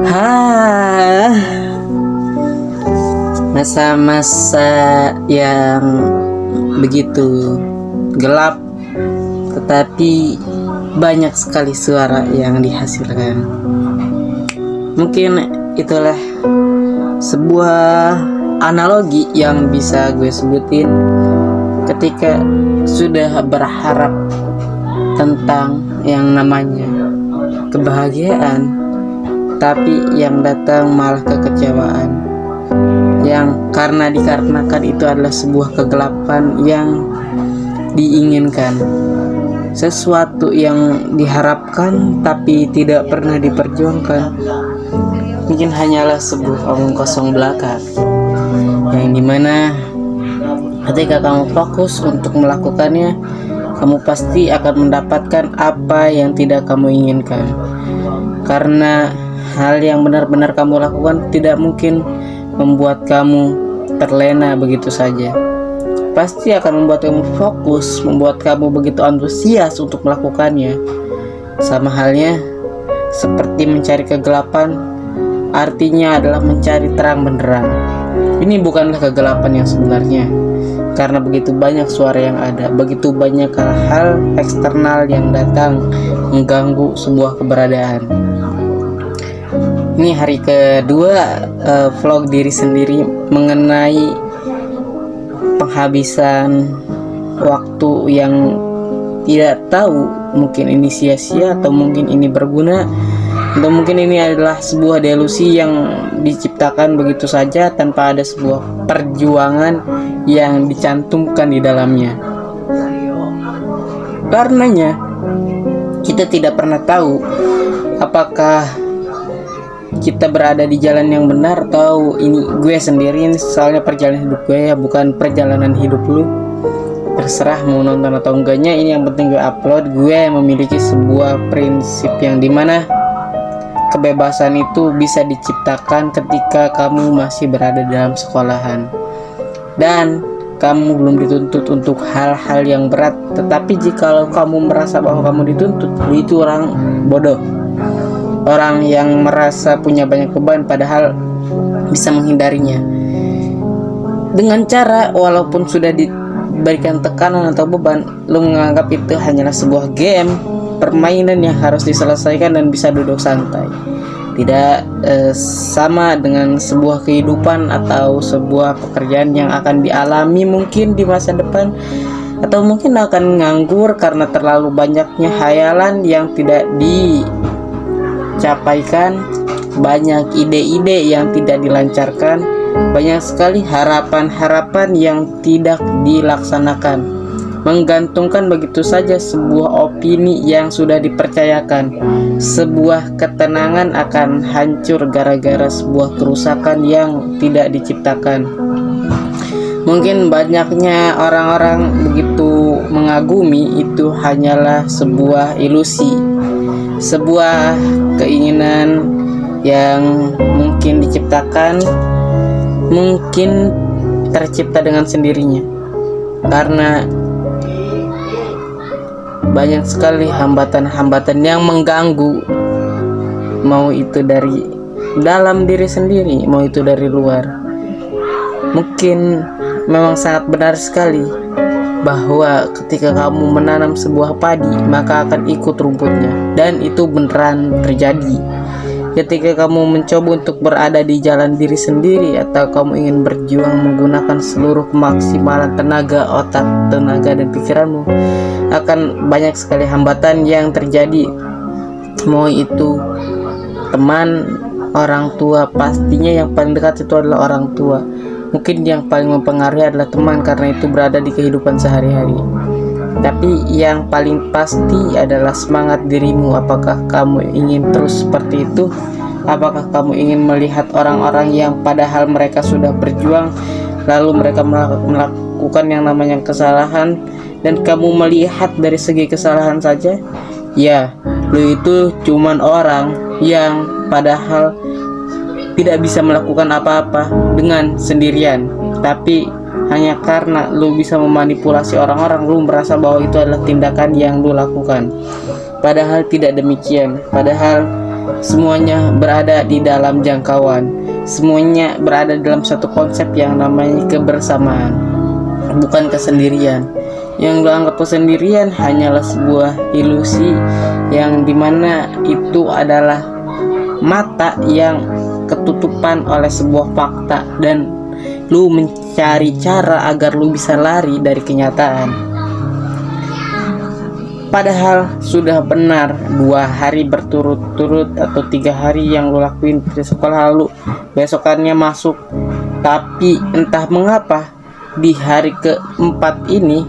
Hah, masa-masa yang begitu gelap, tetapi banyak sekali suara yang dihasilkan. Mungkin itulah sebuah analogi yang bisa gue sebutin ketika sudah berharap tentang yang namanya kebahagiaan, tapi yang datang malah kekecewaan, yang dikarenakan itu adalah sebuah kegelapan yang diinginkan, sesuatu yang diharapkan tapi tidak pernah diperjuangkan. Mungkin hanyalah sebuah omong kosong belaka, yang dimana ketika kamu fokus untuk melakukannya, kamu pasti akan mendapatkan apa yang tidak kamu inginkan. Karena hal yang benar-benar kamu lakukan tidak mungkin membuat kamu terlena begitu saja. Pasti akan membuat kamu fokus, membuat kamu begitu antusias untuk melakukannya. Sama halnya seperti mencari kegelapan, artinya adalah mencari terang benderang. Ini bukanlah kegelapan yang sebenarnya, karena begitu banyak suara yang ada, begitu banyak hal-hal eksternal yang datang mengganggu sebuah keberadaan. Ini hari kedua vlog diri sendiri mengenai penghabisan waktu yang tidak tahu, mungkin ini sia-sia atau mungkin ini berguna, atau mungkin ini adalah sebuah delusi yang diciptakan begitu saja tanpa ada sebuah perjuangan yang dicantumkan di dalamnya. Karenanya kita tidak pernah tahu apakah kita berada di jalan yang benar atau ini gue sendiri. Ini soalnya perjalanan hidup gue ya, bukan perjalanan hidup lu. Terserah mau nonton atau enggaknya, ini yang penting gue upload. Gue memiliki sebuah prinsip yang dimana kebebasan itu bisa diciptakan ketika kamu masih berada dalam sekolahan dan kamu belum dituntut untuk hal-hal yang berat. Tetapi jika kamu merasa bahwa kamu dituntut, itu orang bodoh, orang yang merasa punya banyak beban padahal bisa menghindarinya dengan cara walaupun sudah diberikan tekanan atau beban, lu menganggap itu hanyalah sebuah game, permainan yang harus diselesaikan dan bisa duduk santai. Tidak sama dengan sebuah kehidupan atau sebuah pekerjaan yang akan dialami mungkin di masa depan, atau mungkin akan nganggur karena terlalu banyaknya hayalan yang tidak dicapaikan, banyak ide-ide yang tidak dilancarkan, banyak sekali harapan-harapan yang tidak dilaksanakan, menggantungkan begitu saja sebuah opini yang sudah dipercayakan. Sebuah ketenangan akan hancur gara-gara sebuah kerusakan yang tidak diciptakan. Mungkin banyaknya orang-orang begitu mengagumi itu hanyalah sebuah ilusi, sebuah keinginan yang mungkin diciptakan, mungkin tercipta dengan sendirinya, karena banyak sekali hambatan-hambatan yang mengganggu, mau itu dari dalam diri sendiri, mau itu dari luar. Mungkin memang sangat benar sekali bahwa ketika kamu menanam sebuah padi, maka akan ikut rumputnya, dan itu beneran terjadi. Ketika kamu mencoba untuk berada di jalan diri sendiri, atau kamu ingin berjuang menggunakan seluruh kemaksimalan tenaga, otak, tenaga, dan pikiranmu, akan banyak sekali hambatan yang terjadi. Mau itu teman, orang tua, pastinya yang paling dekat itu adalah orang tua. Mungkin yang paling mempengaruhi adalah teman, karena itu berada di kehidupan sehari-hari. Tapi yang paling pasti adalah semangat dirimu. Apakah kamu ingin terus seperti itu? Apakah kamu ingin melihat orang-orang yang padahal mereka sudah berjuang, lalu mereka melakukan yang namanya kesalahan, dan kamu melihat dari segi kesalahan saja? Ya, lu itu cuman orang yang padahal tidak bisa melakukan apa-apa dengan sendirian, tapi hanya karena lu bisa memanipulasi orang-orang, lu merasa bahwa itu adalah tindakan yang lu lakukan. Padahal tidak demikian. Padahal semuanya berada di dalam jangkauan, semuanya berada dalam satu konsep yang namanya kebersamaan, bukan kesendirian. Yang lo anggap kesendirian hanyalah sebuah ilusi yang dimana itu adalah mata yang ketutupan oleh sebuah fakta, dan lu mencari cara agar lu bisa lari dari kenyataan. Padahal sudah benar 2 hari berturut-turut atau 3 hari yang lu lakuin di sekolah, lalu besokannya masuk. Tapi entah mengapa di hari keempat ini,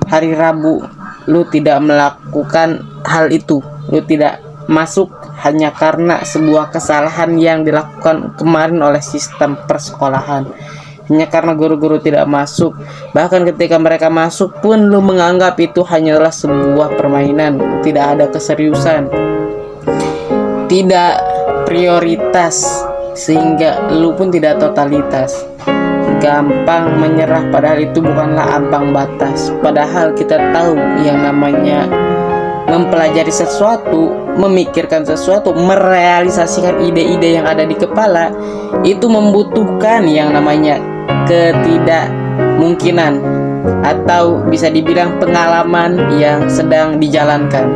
hari Rabu, lu tidak melakukan hal itu. Lu tidak masuk hanya karena sebuah kesalahan yang dilakukan kemarin oleh sistem persekolahan. Hanya karena guru-guru tidak masuk. Bahkan ketika mereka masuk pun lu menganggap itu hanyalah sebuah permainan, tidak ada keseriusan, tidak prioritas, sehingga lu pun tidak totalitas, gampang menyerah. Padahal itu bukanlah ambang batas. Padahal kita tahu yang namanya mempelajari sesuatu, memikirkan sesuatu, merealisasikan ide-ide yang ada di kepala, itu membutuhkan yang namanya ketidakmungkinan, atau bisa dibilang pengalaman yang sedang dijalankan.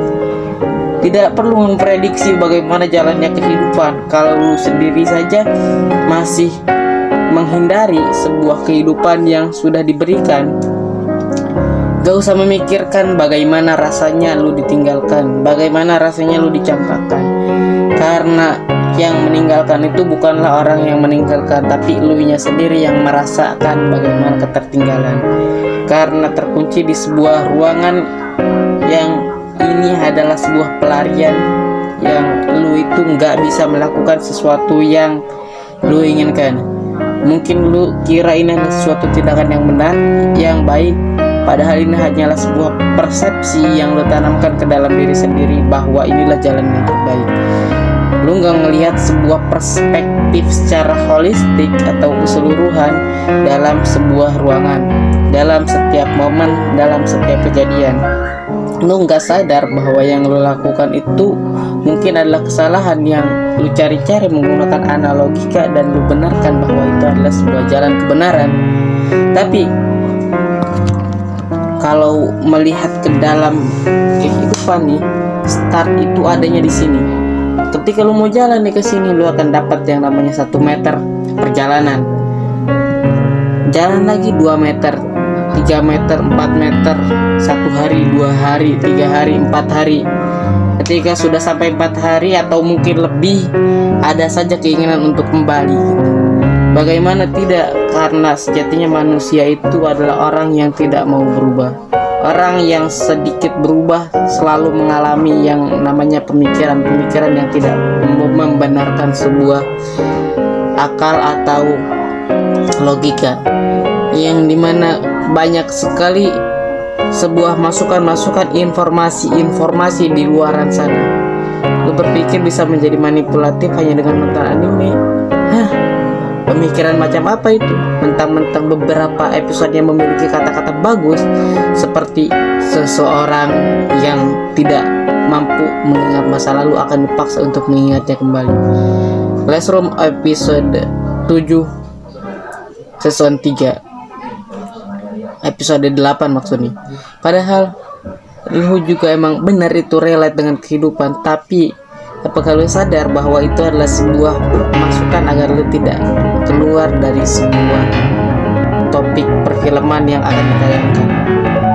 Tidak perlu memprediksi bagaimana jalannya kehidupan kalau lu sendiri saja masih menghindari sebuah kehidupan yang sudah diberikan. Gak usah memikirkan bagaimana rasanya lu ditinggalkan, bagaimana rasanya lu dicampakkan. Karena yang meninggalkan itu bukanlah orang yang meninggalkan, tapi elunya sendiri yang merasakan bagaimana ketertinggalan. Karena terkunci di sebuah ruangan yang ini adalah sebuah pelarian, yang lu itu gak bisa melakukan sesuatu yang lu inginkan. Mungkin lu kira ini adalah suatu tindakan yang benar, yang baik, padahal ini hanyalah sebuah persepsi yang lu tanamkan ke dalam diri sendiri bahwa inilah jalan yang terbaik. Lu gak ngelihat sebuah perspektif secara holistik atau keseluruhan dalam sebuah ruangan, dalam setiap momen, dalam setiap kejadian. Lu gak sadar bahwa yang lu lakukan itu mungkin adalah kesalahan yang lu cari-cari menggunakan analogika, dan lu benarkan bahwa itu adalah sebuah jalan kebenaran. Tapi kalau melihat ke dalam kehidupan nih, start itu adanya di sini. Ketika lu mau jalan nih ke sini, lu akan dapat yang namanya 1 meter perjalanan. Jalan lagi 2 meter, 3 meter, 4 meter, 1 hari, 2 hari, 3 hari, 4 hari. Ketika sudah sampai 4 hari atau mungkin lebih, ada saja keinginan untuk kembali. Bagaimana tidak? Karena sejatinya manusia itu adalah orang yang tidak mau berubah. Orang yang sedikit berubah selalu mengalami yang namanya pemikiran-pemikiran yang tidak membenarkan sebuah akal atau logika, yang dimana banyak sekali sebuah masukan-masukan, informasi-informasi di luaran sana. Lu berpikir bisa menjadi manipulatif hanya dengan nonton anime? Pemikiran macam apa itu? Mentang-mentang beberapa episode yang memiliki kata-kata bagus, seperti seseorang yang tidak mampu mengingat masa lalu akan dipaksa untuk mengingatnya kembali. Classroom episode 7 season 3 episode 8 maksudnya. Padahal lu juga emang benar itu relate dengan kehidupan, tapi apakah lu sadar bahwa itu adalah sebuah masukan agar lu tidak keluar dari sebuah topik perfilman yang akan ditayangkan?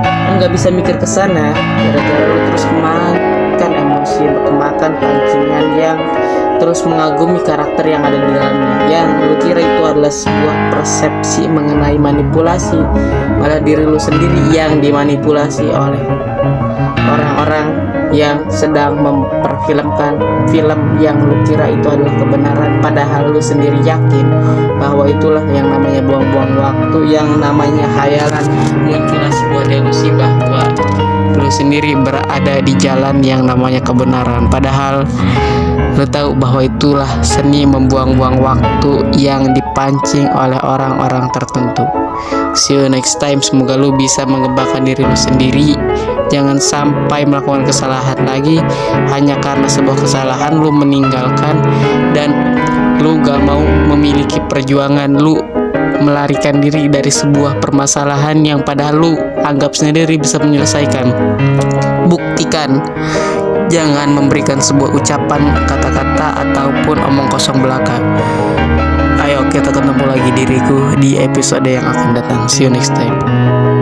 Lu nggak bisa mikir ke sana gara-gara lu terus kemakan emosi, kemakan pancingan yang terus mengagumi karakter yang ada di dalamnya, yang lu kira itu adalah sebuah persepsi mengenai manipulasi, malah diri lu sendiri yang dimanipulasi oleh orang-orang yang sedang memperfilmkan film yang lu kira itu adalah kebenaran, padahal lu sendiri yakin bahwa itulah yang namanya buang-buang waktu, yang namanya hayalan. Muncullah sebuah delusi bahwa lu sendiri berada di jalan yang namanya kebenaran, padahal lu tahu bahwa itulah seni membuang-buang waktu yang dipancing oleh orang-orang tertentu. See you next time. Semoga lu bisa mengembangkan diri lu sendiri. Jangan sampai melakukan kesalahan lagi hanya karena sebuah kesalahan lu meninggalkan dan lu gak mau memiliki perjuangan, lu melarikan diri dari sebuah permasalahan yang padahal lu anggap sendiri bisa menyelesaikan. Buktikan. Jangan memberikan sebuah ucapan, kata-kata ataupun omong kosong belaka. Ayo kita ketemu lagi diriku di episode yang akan datang. See you next time.